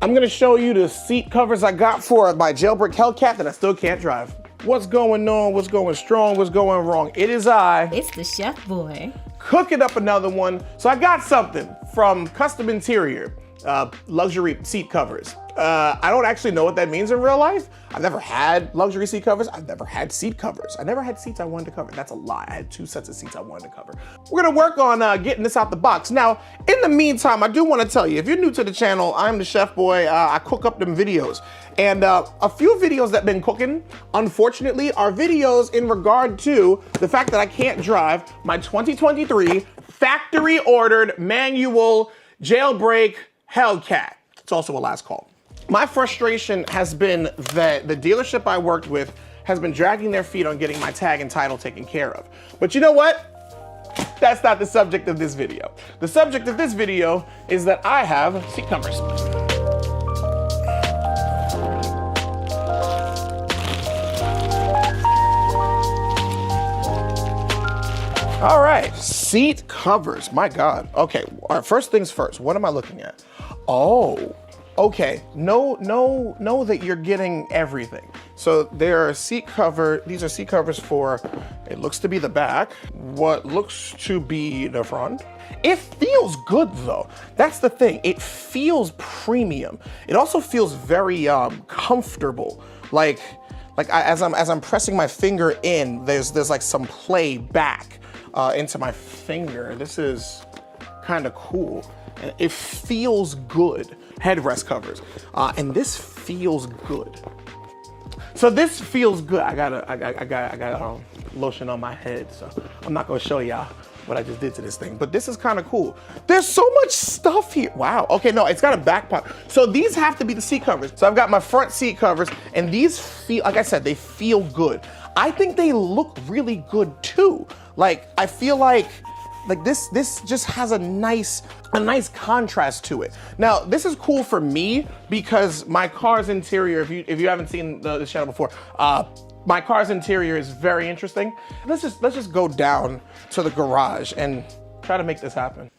I'm gonna show you the seat covers I got for my jailbreak Hellcat that I still can't drive. What's going on? What's going strong? What's going wrong? It is I. It's the chef boy. Cooking up another one. So I got something from Kustom Interior, luxury seat covers. I don't actually know what that means in real life. I've never had luxury seat covers. I've never had seat covers. I never had seats I wanted to cover. That's a lie. I had 2 sets of seats I wanted to cover. We're gonna work on getting this out the box. Now, in the meantime, I do wanna tell you, if you're new to the channel, I'm the chef boy. I cook up them videos. And a few videos that been cooking, unfortunately, are videos in regard to the fact that I can't drive my 2023 factory ordered manual jailbreak Hellcat. It's also a last call. My frustration has been that the dealership I worked with has been dragging their feet on getting my tag and title taken care of. But you know what? That's not the subject of this video. The subject of this video is that I have seat covers. All right, seat covers, my God. Okay, all right, first things first, what am I looking at? Oh, okay, know that you're getting everything. So there are these are seat covers for, it looks to be the back, what looks to be the front. It feels good though, that's the thing. It feels premium. It also feels very comfortable. As I'm pressing my finger in, there's like some play back into my finger. This is kind of cool. It feels good. Headrest covers, and this feels good. So this feels good. I got lotion on my head, so I'm not gonna show y'all what I just did to this thing, but this is kind of cool. There's so much stuff here. Wow. Okay, no, it's got a back pocket. So these have to be the seat covers. So I've got my front seat covers, and these feel, like I said, they feel good. I think they look really good too. Like, I feel like this just has a nice contrast to it. Now, this is cool for me because my car's interior, if you haven't seen this channel before, my car's interior is very interesting. Let's just go down to the garage and try to make this happen.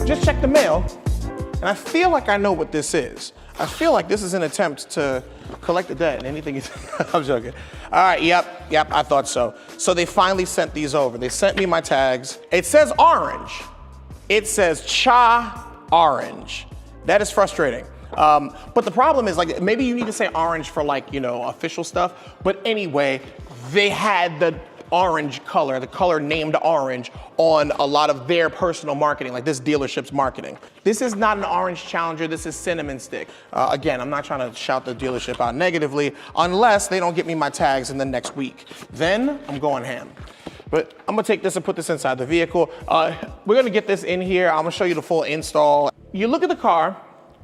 Just check the mail, and I feel like I know what this is. I feel like this is an attempt to collect the debt and anything you I'm joking. All right, yep, I thought so. So they finally sent these over. They sent me my tags. It says orange. It says cha orange. That is frustrating. But the problem is, like, maybe you need to say orange for, like, you know, official stuff. But anyway, they had the orange color, the color named orange, on a lot of their personal marketing, like this dealership's marketing. This is not an orange Challenger, this is cinnamon stick. Again, I'm not trying to shout the dealership out negatively, unless they don't get me my tags in the next week. Then I'm going ham. But I'm gonna take this and put this inside the vehicle. We're gonna get this in here. I'm gonna show you the full install. You look at the car,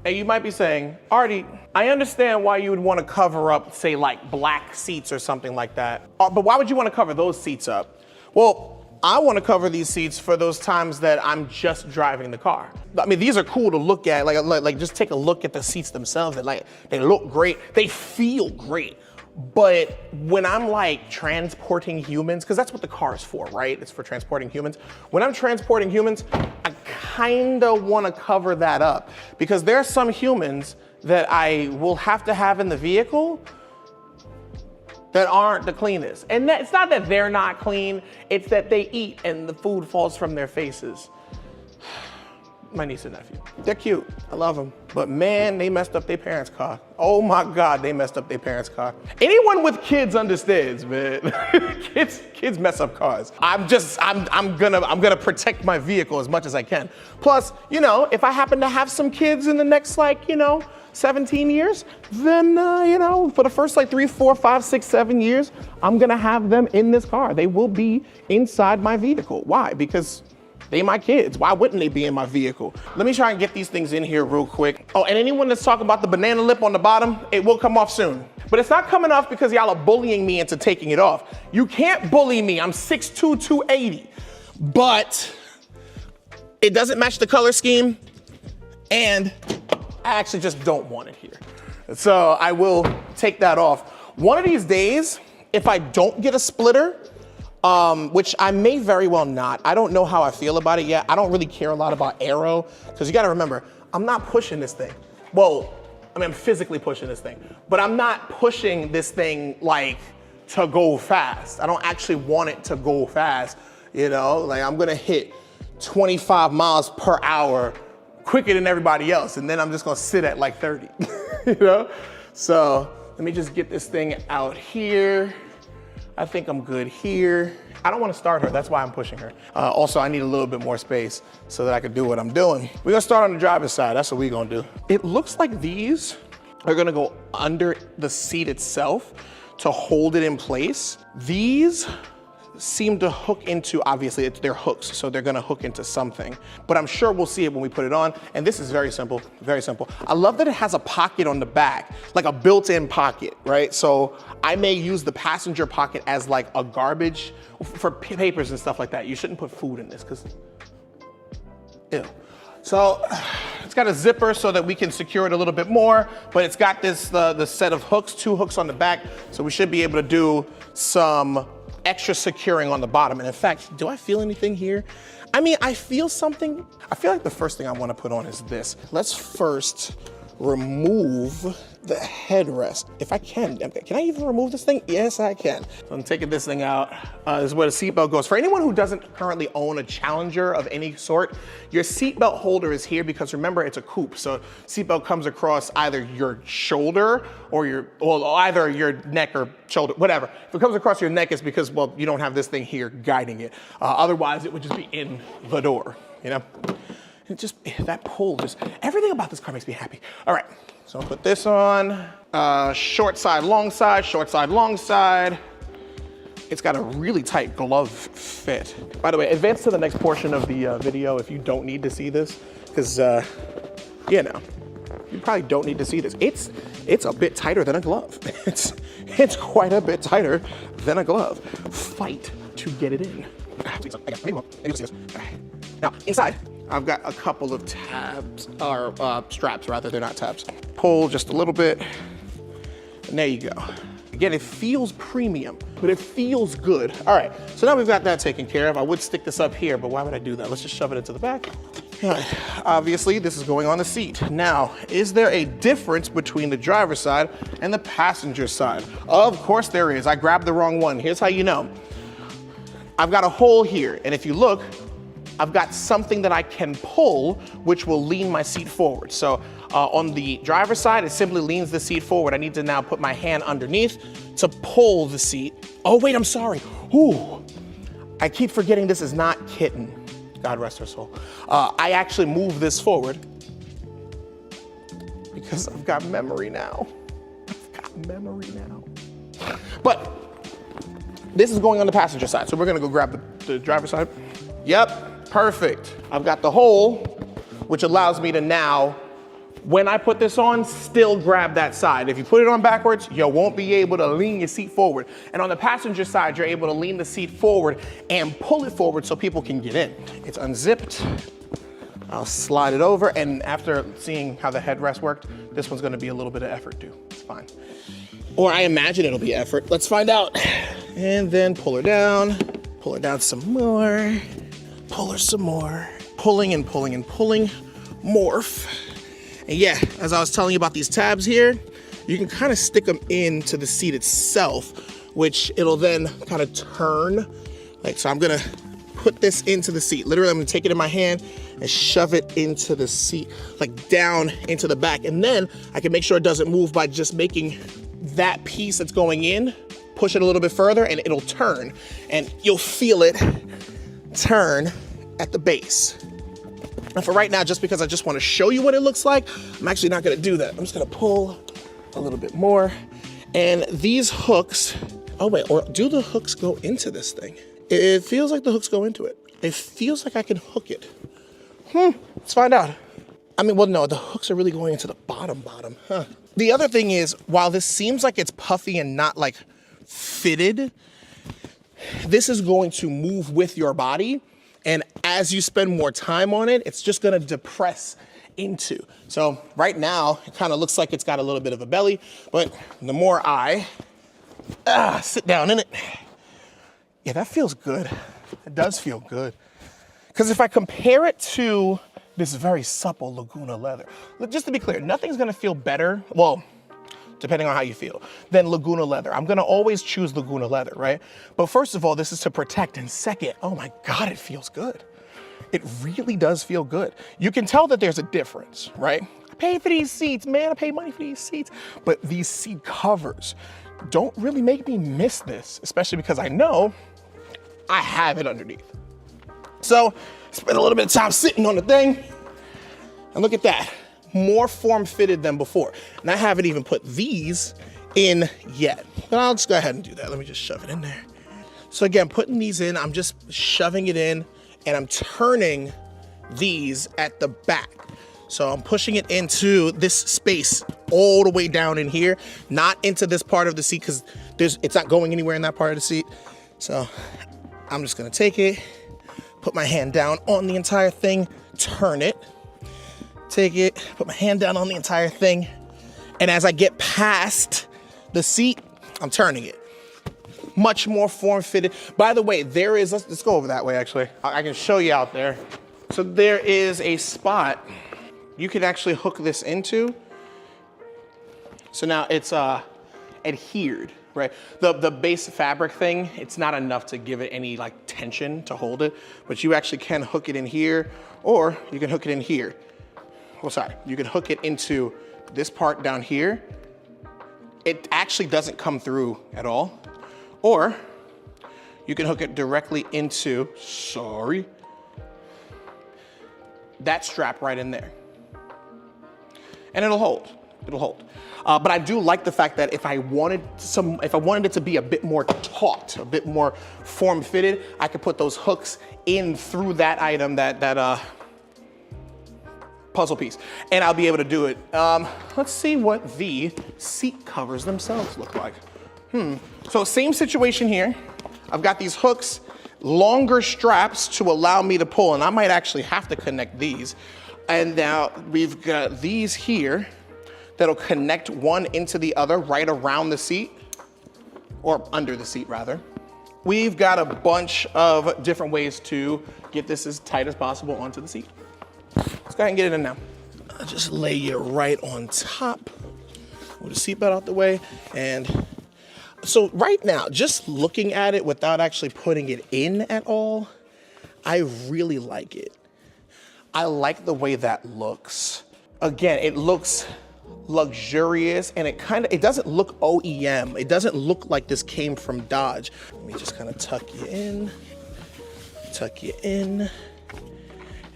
and you might be saying, Artie, I understand why you would want to cover up, say, like black seats or something like that. But why would you want to cover those seats up? Well, I want to cover these seats for those times that I'm just driving the car. I mean, these are cool to look at. Like just take a look at the seats themselves. They look great. They feel great. But when I'm like transporting humans, because that's what the car is for, right? It's for transporting humans. When I'm transporting humans, I kinda wanna cover that up because there are some humans that I will have to have in the vehicle that aren't the cleanest. And it's not that they're not clean, it's that they eat and the food falls from their faces. My niece and nephew. They're cute, I love them. But man, they messed up their parents' car. Oh my God, they messed up their parents' car. Anyone with kids understands, man. kids mess up cars. I'm gonna protect my vehicle as much as I can. Plus, you know, if I happen to have some kids in the next, like, you know, 17 years, then, you know, for the first like 3, 4, 5, 6, 7 years, I'm gonna have them in this car. They will be inside my vehicle. Why? Because they my kids. Why wouldn't they be in my vehicle? Let me try and get these things in here real quick. Oh, and anyone that's talking about the banana lip on the bottom, it will come off soon. But it's not coming off because y'all are bullying me into taking it off. You can't bully me. I'm 6'2", 280. But it doesn't match the color scheme, and I actually just don't want it here. So I will take that off. One of these days, if I don't get a splitter, which I may very well not. I don't know how I feel about it yet. I don't really care a lot about aero, because you gotta remember, I'm not pushing this thing. Well, I mean, I'm physically pushing this thing, but I'm not pushing this thing like to go fast. I don't actually want it to go fast, you know? Like I'm gonna hit 25 miles per hour quicker than everybody else, and then I'm just gonna sit at like 30, you know? So let me just get this thing out here. I think I'm good here. I don't want to start her, that's why I'm pushing her. Also, I need a little bit more space so that I can do what I'm doing. We're gonna start on the driver's side, that's what we're gonna do. It looks like these are gonna go under the seat itself to hold it in place. These seem to hook into, obviously they're hooks, so they're gonna hook into something. But I'm sure we'll see it when we put it on. And this is very simple, very simple. I love that it has a pocket on the back, like a built-in pocket, right? So I may use the passenger pocket as like a garbage for papers and stuff like that. You shouldn't put food in this, because, ew. So it's got a zipper so that we can secure it a little bit more, but it's got this, the set of hooks, 2 hooks on the back, so we should be able to do some extra securing on the bottom. And in fact, do I feel anything here? I mean, I feel something. I feel like the first thing I want to put on is this. Let's first remove the headrest. If I can I even remove this thing? Yes, I can. So I'm taking this thing out. This is where the seatbelt goes. For anyone who doesn't currently own a Challenger of any sort, your seatbelt holder is here because remember, it's a coupe. So seatbelt comes across either your shoulder or either your neck or shoulder, whatever. If it comes across your neck, it's because, well, you don't have this thing here guiding it. Otherwise, it would just be in the door, you know? It just, that pull, just, everything about this car makes me happy. All right, so I'll put this on. Short side, long side, short side, long side. It's got a really tight glove fit. By the way, advance to the next portion of the video if you don't need to see this, because, you know, you probably don't need to see this. It's a bit tighter than a glove. It's quite a bit tighter than a glove. Fight to get it in. Now, inside, I've got a couple of tabs, or straps rather, they're not tabs. Pull just a little bit, and there you go. Again, it feels premium, but it feels good. All right, so now we've got that taken care of. I would stick this up here, but why would I do that? Let's just shove it into the back. All right, obviously, this is going on the seat. Now, is there a difference between the driver's side and the passenger side? Of course there is. I grabbed the wrong one. Here's how you know. I've got a hole here, and if you look, I've got something that I can pull, which will lean my seat forward. So on the driver's side, it simply leans the seat forward. I need to now put my hand underneath to pull the seat. Oh wait, I'm sorry. Ooh, I keep forgetting this is not Kitten. God rest her soul. I actually move this forward because I've got memory now. I've got memory now. But this is going on the passenger side. So we're gonna go grab the driver's side. Yep. Perfect. I've got the hole, which allows me to now, when I put this on, still grab that side. If you put it on backwards, you won't be able to lean your seat forward. And on the passenger side, you're able to lean the seat forward and pull it forward so people can get in. It's unzipped. I'll slide it over, and after seeing how the headrest worked, this one's gonna be a little bit of effort too. It's fine. Or I imagine it'll be effort. Let's find out. And then pull her down some more. Pull her some more. Pulling and pulling and pulling. Morph. And yeah, as I was telling you about these tabs here, you can kind of stick them into the seat itself, which it'll then kind of turn. Like, so I'm gonna put this into the seat. Literally, I'm gonna take it in my hand and shove it into the seat, like down into the back. And then I can make sure it doesn't move by just making that piece that's going in, push it a little bit further, and it'll turn. And you'll feel it turn at the base. And for right now, just because I just want to show you what it looks like, I'm actually not going to do that. I'm just going to pull a little bit more. And these hooks, oh wait, or do the hooks go into this thing? It feels like the hooks go into it. It feels like I can hook it. Let's find out. I mean, well, no, the hooks are really going into the bottom, huh? The other thing is, while this seems like it's puffy and not like fitted, this is going to move with your body. And as you spend more time on it, it's just gonna depress into. So right now, it kind of looks like it's got a little bit of a belly, but the more I sit down in it. Yeah, that feels good. It does feel good. Because if I compare it to this very supple Laguna leather, just to be clear, nothing's gonna feel better, well, depending on how you feel, than Laguna leather. I'm gonna always choose Laguna leather, right? But first of all, this is to protect, and second, oh my God, it feels good. It really does feel good. You can tell that there's a difference, right? I paid for these seats, man, I paid money for these seats, but these seat covers don't really make me miss this, especially because I know I have it underneath. So, spend a little bit of time sitting on the thing, and look at that. More form-fitted than before. And I haven't even put these in yet. But I'll just go ahead and do that. Let me just shove it in there. So again, putting these in, I'm just shoving it in, and I'm turning these at the back. So I'm pushing it into this space all the way down in here, not into this part of the seat, because it's not going anywhere in that part of the seat. So I'm just gonna take it, put my hand down on the entire thing, turn it, take it, put my hand down on the entire thing, and as I get past the seat, I'm turning it. Much more form-fitted. By the way, there is, let's go over that way actually. I can show you out there. So there is a spot you can actually hook this into. So now it's adhered, right? The base fabric thing, it's not enough to give it any like tension to hold it, but you actually can hook it in here, or you can hook it in here. Oh, sorry, you can hook it into this part down here. It actually doesn't come through at all. Or you can hook it directly into, that strap right in there. And it'll hold. But I do like the fact that if I wanted it to be a bit more taut, a bit more form-fitted, I could put those hooks in through that item, that puzzle piece, and I'll be able to do it. Let's see what the seat covers themselves look like. So same situation here. I've got these hooks, longer straps to allow me to pull, and I might actually have to connect these. And now we've got these here that'll connect one into the other right around the seat, or under the seat rather. We've got a bunch of different ways to get this as tight as possible onto the seat. Let's go ahead and get it in now. I'll just lay you right on top with the seatbelt out the way. And so right now, just looking at it without actually putting it in at all, I really like it. I like the way that looks. Again, it looks luxurious, and it doesn't look OEM. It doesn't look like this came from Dodge. Let me just kind of tuck you in,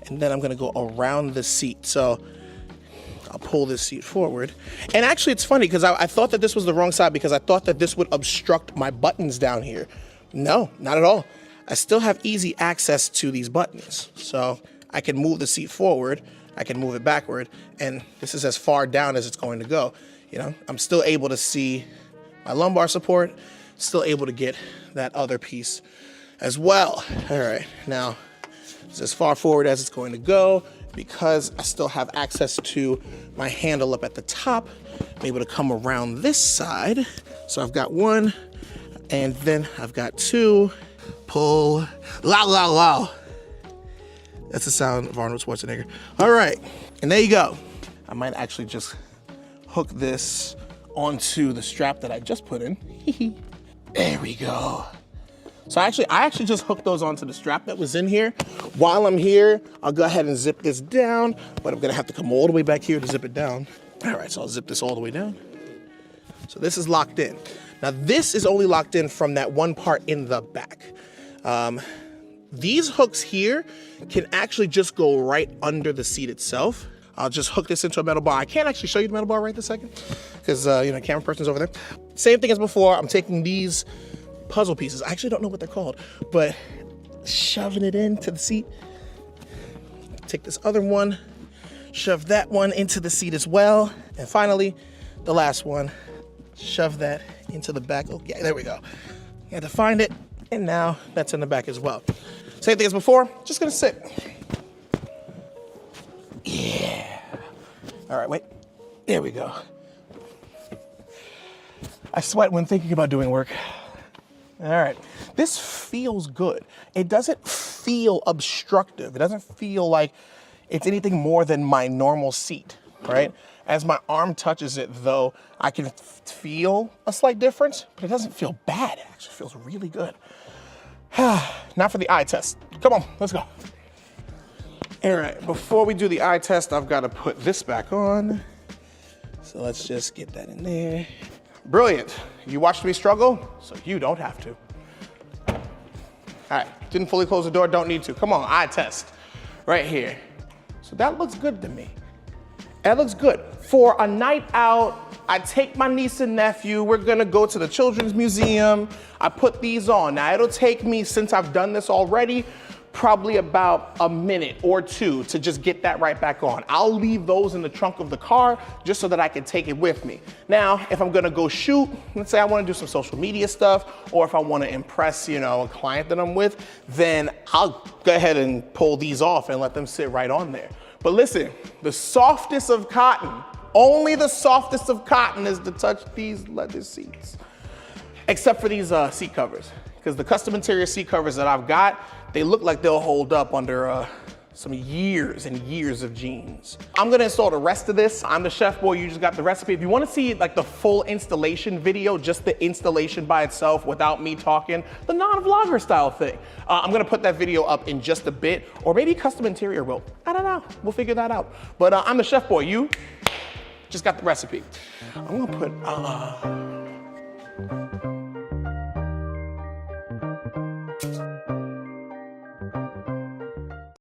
and then I'm gonna go around the seat. So I'll pull this seat forward. And actually it's funny because I thought that this was the wrong side, because I thought that this would obstruct my buttons down here. No, not at all. I still have easy access to these buttons. So I can move the seat forward, I can move it backward, and this is as far down as it's going to go. You know, I'm still able to see my lumbar support, still able to get that other piece as well. All right, now it's as far forward as it's going to go, because I still have access to my handle up at the top. I'm able to come around this side. So I've got one, and then I've got two. Pull, la la la. That's the sound of Arnold Schwarzenegger. All right, and there you go. I might actually just hook this onto the strap that I just put in. There we go. So I actually just hooked those onto the strap that was in here. While I'm here, I'll go ahead and zip this down, but I'm gonna have to come all the way back here to zip it down. All right, so I'll zip this all the way down. So this is locked in. Now this is only locked in from that one part in the back. These hooks here can actually just go right under the seat itself. I'll just hook this into a metal bar. I can't actually show you the metal bar right this second, because camera person's over there. Same thing as before, I'm taking these puzzle pieces. I actually don't know what they're called, but shoving it into the seat. Take this other one, shove that one into the seat as well. And finally, the last one, shove that into the back. Oh, yeah, there we go. You had to find it, and now that's in the back as well. Same thing as before, just gonna sit. Yeah. All right, wait, there we go. I sweat when thinking about doing work. All right, this feels good. It doesn't feel obstructive. It doesn't feel like it's anything more than my normal seat, right? As my arm touches it though, I can feel a slight difference, but it doesn't feel bad. It actually feels really good. Now for the eye test. Come on, let's go. All right, before we do the eye test, I've got to put this back on. So let's just get that in there. Brilliant. You watched me struggle, so you don't have to. All right, didn't fully close the door, don't need to. Come on, eye test, right here. So that looks good to me. That looks good. For a night out, I take my niece and nephew, we're gonna go to the Children's Museum. I put these on. Now it'll take me, since I've done this already, probably about a minute or two to just get that right back on. I'll leave those in the trunk of the car just so that I can take it with me. Now, if I'm gonna go shoot, let's say I wanna do some social media stuff, or if I wanna impress, a client that I'm with, then I'll go ahead and pull these off and let them sit right on there. But listen, the softest of cotton, only the softest of cotton is to touch these leather seats. Except for these seat covers, because the custom interior seat covers that I've got, they look like they'll hold up under some years and years of jeans. I'm gonna install the rest of this. I'm the chef boy, you just got the recipe. If you wanna see like the full installation video, just the installation by itself without me talking, the non-vlogger style thing, I'm gonna put that video up in just a bit, or maybe custom interior will. I don't know, we'll figure that out. But I'm the chef boy, you just got the recipe. I'm gonna put,